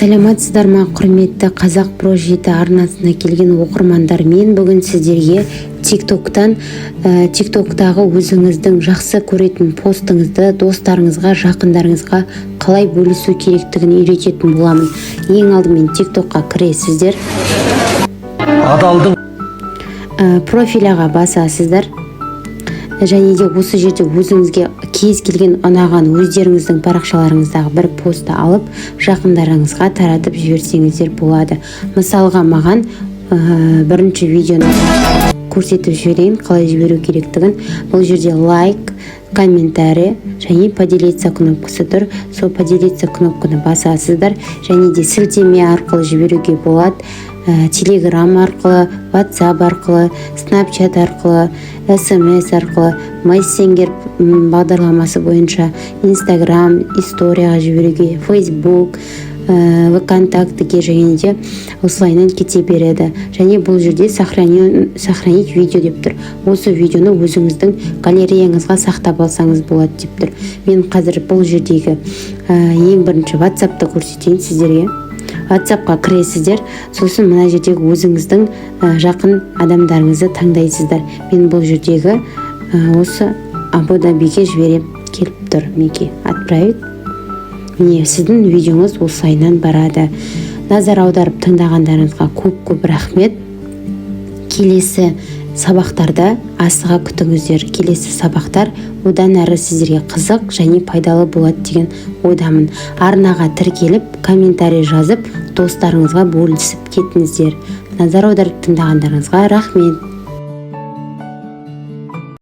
Саламатсыздар ма, құрметті Қазақ Про 7 арнасына келген оқырмандар. Мен бүгін сіздерге тиктоктағы өзіңіздің жақсы көретін постыңызды достарыңызға, жақындарыңызға қалай бөлісу керектігін үйрететін боламын. Ең алдымен тиктокқа кіресіздер. Профиляға басасыздар. Және де осы жерде өзіңізге кез келген ұнаған өздеріңіздің парақшаларыңыздағы бір постты алып, жақындарыңызға таратып жіберсеңіздер болады. Мысалға, маған бірінші видеоны көрсетіп жіберейін, қалай жіберу керектігін. Бұл жерде лайк, комментарий және поделиться кнопкасы тұр. Сол поделиться кнопканы басасыздар. Және де сілтеме арқылы жіберуге болады. Телеграм арқылы, WhatsApp арқылы, Snapchat арқылы, SMS арқылы, мессенджер бағдарламасы бойынша, Instagram историяға жіберуге, Facebook, ВКонтактіге және де осылайынан кете береді. Және бұл жерде сохранить видео деп тұр. Осы видеоны өзіңіздің галереяңызға сақтап алсаңыз болады деп тұр. Мен қазір бұл жердегі ең бірінші WhatsApp'ты көрсетейін сіздерге. WhatsAppқа кіресіздер, сосын мына жердегі өзіңіздің жақын адамдарыңызды таңдайсыздар. Мен бұл жердегі осы Абу Дабиге жіберіп келіп тұр. Неге отправить. Міне сіздің видеоңыз осылайынан барады. Назар аударып тыңдағандарыңызға көп рахмет. Келесі сабақтарда асыға күтіңіздер. Келесі сабақтар одан әрі сіздерге қызық және пайдалы болады деген ойдамын. Арнаға тіркеліп, комментарий жазып, достарыңызға бөлісіп кетіңіздер. Назар аударып тыңдағандарыңызға рахмет.